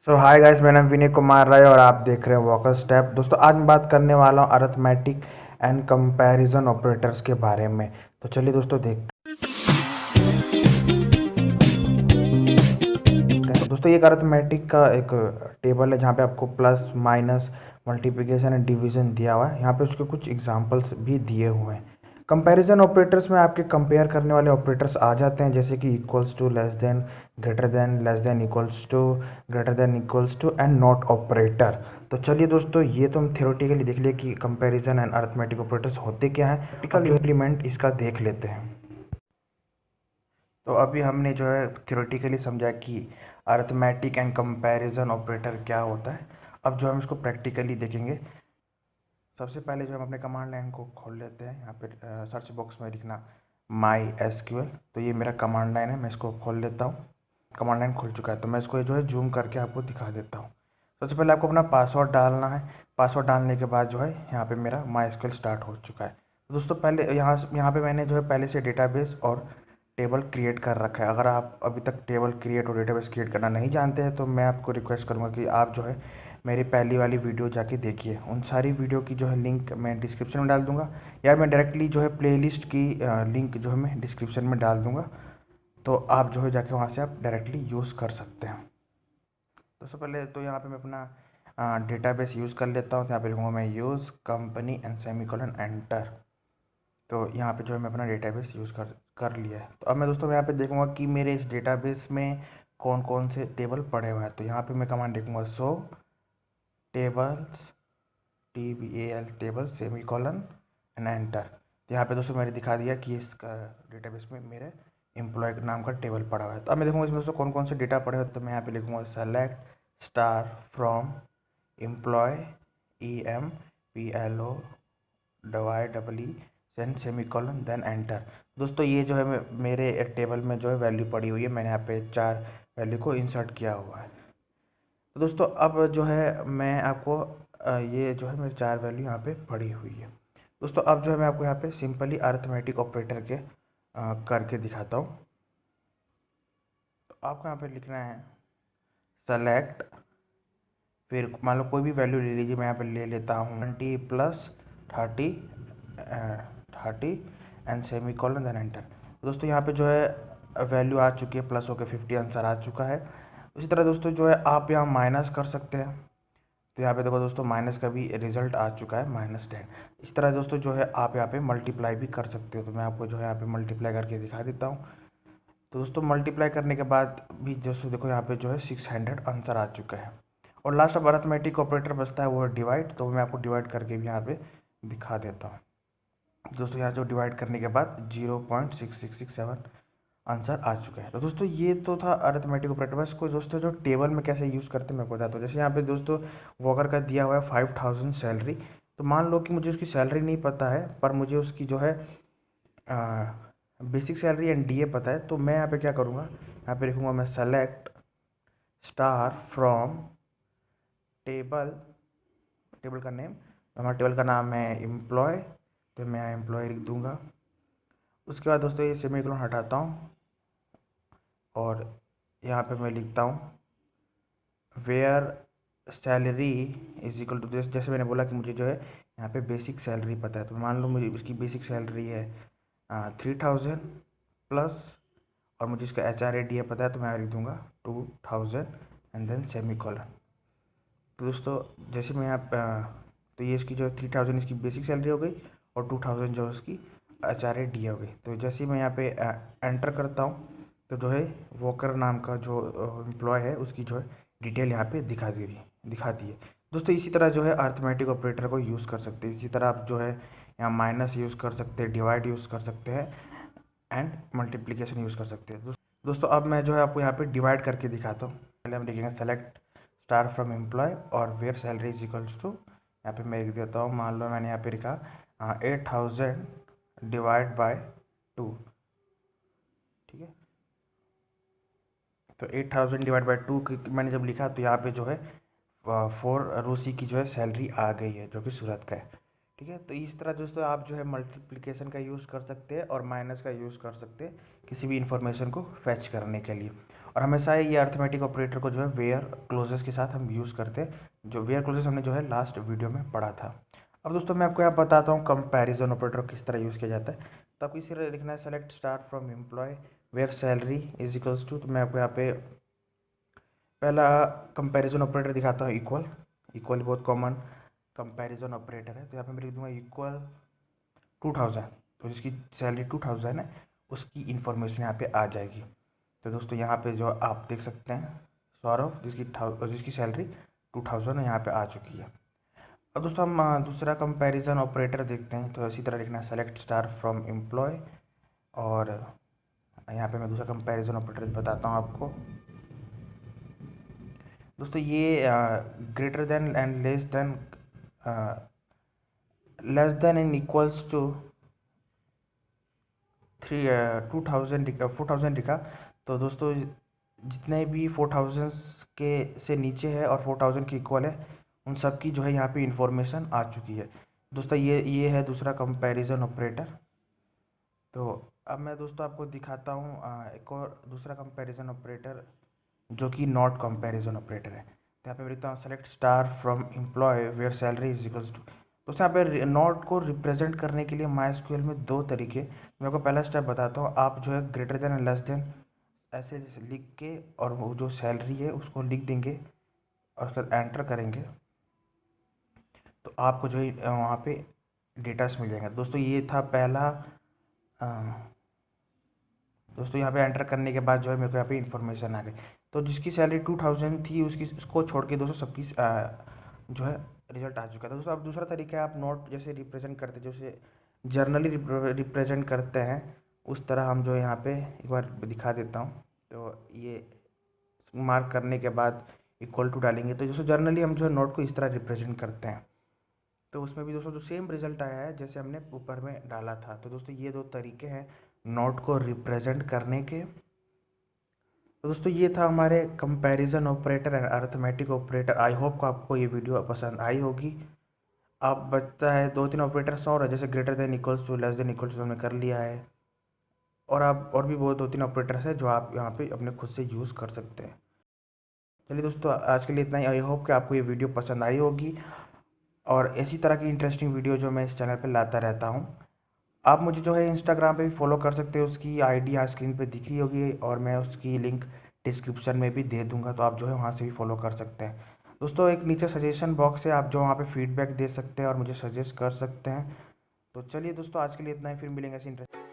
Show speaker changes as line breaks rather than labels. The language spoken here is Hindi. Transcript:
सो हाय गाइस, मेरा नाम विनय कुमार राय और आप देख रहे हैं वॉकर स्टेप। दोस्तों आज मैं बात करने वाला हूँ अरिथमेटिक एंड कंपैरिजन ऑपरेटर्स के बारे में। तो चलिए दोस्तों देखते हैं। तो दोस्तों ये एक अरिथमेटिक का एक टेबल है जहाँ पे आपको plus minus multiplication and division दिया हुआ है। यहाँ पे उसके कुछ एग्जांपल्स भी दिए हुए हैं। कंपैरिजन ऑपरेटर्स में आपके कंपेयर करने वाले ऑपरेटर्स आ जाते हैं, जैसे कि equals to, less than, greater than, less than equals to, greater than equals to and not operator. तो चलिए दोस्तों, ये तो हम थियोरेटिकली देख लिए कि कंपैरिजन एंड अरिथमेटिक ऑपरेटर्स होते क्या हैं। प्रैक्टिकल इंप्लीमेंट इसका देख लेते हैं। तो अभी हमने जो है थियोरेटिकली समझा कि अरिथमेटिक एंड कंपैरिजन ऑपरेटर क्या होता है। अब जो हम इसको प्रैक्टिकली देखेंगे, सबसे पहले जो हम अपने कमांड लाइन को खोल लेते हैं। यहाँ पे सर्च बॉक्स में लिखना माई एसक्यूएल। तो ये मेरा कमांड लाइन है, मैं इसको खोल लेता हूँ। कमांड लाइन खुल चुका है, तो मैं इसको जो है जूम करके आपको दिखा देता हूँ। सबसे पहले आपको अपना पासवर्ड डालना है। पासवर्ड डालने के बाद जो है यहाँ पे मेरा माई एसक्यूएल स्टार्ट हो चुका है। तो दोस्तों पहले यहाँ पे मैंने जो है पहले से डेटाबेस और टेबल क्रिएट कर रखा है। अगर आप अभी तक टेबल क्रिएट और डेटाबेस क्रिएट करना नहीं जानते हैं तो मैं आपको रिक्वेस्ट करूँगा कि आप जो है मेरी पहली वाली वीडियो जाके देखिए। उन सारी वीडियो की जो है लिंक मैं डिस्क्रिप्शन में डाल दूंगा, या मैं डायरेक्टली जो है प्लेलिस्ट की लिंक जो है मैं डिस्क्रिप्शन में डाल दूंगा। तो आप जो है जाके वहाँ से आप डायरेक्टली यूज़ कर सकते हैं। तो सबसे पहले तो यहाँ पे मैं अपना डेटाबेस यूज़ कर लेता हूँ। तो यहाँ पे लिखूँगा मैं use company and semicolon enter. तो यहाँ पे जो है मैं अपना डेटाबेस यूज़ कर लिया है। तो अब मैं दोस्तों यहाँ पे देखूँगा कि मेरे इस डेटाबेस में कौन कौन से टेबल पड़े हुए हैं। तो यहाँ पे मैं कमांड लिखूँगा show tables, TBAL table semicolon and enter. तो यहाँ पे दोस्तों मैंने दिखा दिया कि इसका डेटाबेस में मेरे एम्प्लॉय नाम का टेबल पड़ा हुआ है। तो अब मैं देखूँगा इसमें दोस्तों कौन कौन से डेटा पड़े हुए हैं। तो मैं यहाँ पे लिखूँगा select star from employ EMPLO divide double E सेन सेमीकोलन देन एंटर। दोस्तों ये जो है मेरे टेबल में जो है वैल्यू पड़ी हुई है। मैंने यहाँ पे 4 वैल्यू को इंसर्ट किया हुआ है। तो दोस्तों अब जो है मैं आपको ये जो है मेरी 4 वैल्यू यहाँ पे पड़ी हुई है। दोस्तों अब जो है मैं आपको यहाँ पे सिंपली अरिथमेटिक ऑपरेटर के करके दिखाता हूँ। तो आपको यहाँ पे लिखना है सेलेक्ट, फिर मान लो कोई भी वैल्यू ले लीजिए। मैं यहाँ पे ले लेता हूँ 20 plus 30 30 and semicolon then enter. दोस्तों यहाँ पे जो है वैल्यू आ चुकी है, प्लस होकर 50 आंसर आ चुका है। उसी तरह दोस्तों जो है आप यहाँ माइनस कर सकते हैं। तो यहाँ पे देखो दोस्तों माइनस का भी रिजल्ट आ चुका है -10। इस तरह दोस्तों जो है आप यहाँ पे मल्टीप्लाई भी कर सकते हो। तो मैं आपको जो है यहाँ पे मल्टीप्लाई करके दिखा देता हूँ। तो दोस्तों मल्टीप्लाई करने के बाद भी दोस्तों देखो यहाँ पे जो है 600 आंसर आ चुका है। और लास्ट अब अरिथमेटिक ऑपरेटर बचता है वो है डिवाइड। तो मैं आपको डिवाइड करके भी यहाँ पे दिखा देता हूँ। दोस्तों यहाँ जो डिवाइड करने के बाद 0.6667 आंसर आ चुका है। तो दोस्तों ये तो था अरिथमेटिक ऑपरेटर। बस कोई दोस्तों जो टेबल में कैसे यूज़ करते हैं मैं बताता हूँ। जैसे यहाँ पे दोस्तों वॉकर का दिया हुआ है 5000 सैलरी। तो मान लो कि मुझे उसकी सैलरी नहीं पता है, पर मुझे उसकी जो है बेसिक सैलरी एंड DA पता है। तो मैं यहाँ पे क्या करूँगा, यहाँ पे लिखूँगा मैं select star from table, table का नेम, हमारा टेबल का नाम है एम्प्लॉय। तो मैं यहाँ एम्प्लॉय लिख दूँगा। उसके बाद दोस्तों ये सेमीकोलन हटाता हूँ और यहाँ पे मैं लिखता हूँ where salary is equal to, जैसे मैंने बोला कि मुझे जो है यहाँ पे बेसिक सैलरी पता है। तो मान लो मुझे उसकी बेसिक सैलरी है 3000 प्लस, और मुझे इसका HRA DA पता है। तो मैं लिख दूँगा 2000 एंड देन सेमीकोलन। तो दोस्तों जैसे मैं यहाँ तो ये इसकी जो है 3000 इसकी बेसिक सैलरी हो गई और 2000 जो उसकी HRA DA हो गई। तो जैसे ही मैं यहाँ पे एंटर करता हूँ तो जो है वॉकर नाम का जो एम्प्लॉय है उसकी जो है डिटेल यहाँ पे दिखा दी है। दोस्तों इसी तरह जो है अरिथमेटिक ऑपरेटर को यूज़ कर सकते हैं। इसी तरह आप जो है यहाँ माइनस यूज़ कर सकते हैं, डिवाइड यूज़ कर सकते हैं एंड मल्टीप्लिकेशन यूज़ कर सकते हैं। दोस्तों अब मैं जो है आपको यहाँ पे डिवाइड करके दिखाता हूँ। पहले हम लिखेंगे सेलेक्ट स्टार फ्रॉम एम्प्लॉय और where salary is equals to, यहाँ पे मैं लिख देता हूँ। मान लो मैंने यहाँ पे लिखा 8000 डिवाइड बाय 2, ठीक है। तो 8000 डिवाइड बाई 2 मैंने जब लिखा तो यहाँ पे जो है 4 रूसी की जो है सैलरी आ गई है, जो कि सूरत का है, ठीक है। तो इस तरह दोस्तों आप जो है मल्टीप्लिकेशन का यूज़ कर सकते हैं और माइनस का यूज़ कर सकते हैं किसी भी इंफॉर्मेशन को फैच करने के लिए। और हमेशा ये अर्थमेटिक ऑपरेटर को जो है वेयर क्लोजेस के साथ हम यूज़ करते हैं, जो वेयर क्लोजेस हमने जो है लास्ट वीडियो में पढ़ा था। अब दोस्तों मैं आपको यहाँ बताता हूँ कंपैरिजन ऑपरेटर किस तरह यूज़ किया जाता है। तो आपको इसी तरह लिखना है select star from employ where salary is equals to, तो मैं आपको यहाँ पे पहला कंपैरिजन ऑपरेटर दिखाता हूँ, इक्वल। इक्वल बहुत कॉमन कंपैरिजन ऑपरेटर है, तो यहाँ पे मैं लिख दूंगा इक्वल 2000, तो जिसकी सैलरी 2000 है उसकी इन्फॉर्मेशन यहाँ पे आ जाएगी। तो दोस्तों यहाँ पे जो आप देख सकते हैं सौरभ जिसकी सैलरी 2000 यहाँ पे आ चुकी है। अब दोस्तों हम दूसरा कंपैरिजन ऑपरेटर देखते हैं, तो इसी तरह लिखना है सेलेक्ट स्टार फ्रॉम एम्प्लॉय, और यहाँ पे मैं दूसरा कंपैरिजन ऑपरेटर बताता हूँ आपको। दोस्तों ये greater than and less than and equals to 4000 लिखा, तो दोस्तों जितने भी 4000 के से नीचे है और 4000 के इक्वल है उन सब की जो है यहाँ पे इंफॉर्मेशन आ चुकी है। दोस्तों ये है दूसरा कंपैरिजन ऑपरेटर। तो अब मैं दोस्तों आपको दिखाता हूँ एक और दूसरा कंपैरिजन ऑपरेटर जो कि नॉट कंपैरिजन ऑपरेटर है। तो यहाँ पे मैं लिखता हूँ select star from employ where salary is equals to. तो यहाँ पे नॉट को रिप्रेजेंट करने के लिए MySQL में दो तरीके, मैं आपको पहला स्टेप बताता हूँ। आप जो है greater than and less then ऐसे लिख के और वो जो सैलरी है उसको लिख देंगे और उसके बाद एंटर करेंगे, तो आपको जो है वहाँ पे डेटास मिल जाएगा। दोस्तों ये था पहला। दोस्तों यहाँ पे एंटर करने के बाद जो है मेरे को यहाँ पे इन्फॉर्मेशन आ गई। तो जिसकी सैलरी 2000 थी उसको छोड़ के दोस्तों सबकी जो है रिजल्ट आ चुका था। दोस्तों अब दूसरा तरीका है, आप नोट जैसे रिप्रेजेंट करते जैसे जर्नली रिप्रेजेंट करते हैं उस तरह हम जो यहाँ पे एक बार दिखा देता हूँ। तो ये मार्क करने के बाद इक्वल टू डालेंगे, तो दोस्तों जर्नली हम जो है नोट को इस तरह रिप्रेजेंट करते हैं। तो उसमें भी दोस्तों जो सेम रिजल्ट आया है जैसे हमने ऊपर में डाला था। तो दोस्तों ये दो तरीके हैं नोट को रिप्रेजेंट करने के। तो दोस्तों ये था हमारे comparison operator and arithmetic operator. I hope को आपको ये वीडियो पसंद आई होगी। अब बचता है दो तीन ऑपरेटर्स और है, जैसे greater than equals to less than equals to हमने कर लिया है, और आप और भी बहुत दो तीन ऑपरेटर्स है जो आप यहाँ पे अपने खुद से यूज़ कर सकते हैं। चलिए दोस्तों आज के लिए इतना ही। आई होप कि आपको ये वीडियो पसंद आई होगी, और इसी तरह की इंटरेस्टिंग वीडियो जो मैं इस चैनल पर लाता रहता हूँ। आप मुझे जो है इंस्टाग्राम पे भी फॉलो कर सकते हो, उसकी आईडी यहाँ स्क्रीन पे दिख रही होगी और मैं उसकी लिंक डिस्क्रिप्शन में भी दे दूंगा, तो आप जो है वहाँ से भी फॉलो कर सकते हैं। दोस्तों एक नीचे सजेशन बॉक्स है, आप जो वहाँ पे फीडबैक दे सकते हैं और मुझे सजेस्ट कर सकते हैं। तो चलिए दोस्तों आज के लिए इतना ही, फिर मिलेंगे ऐसे इंटरेस्ट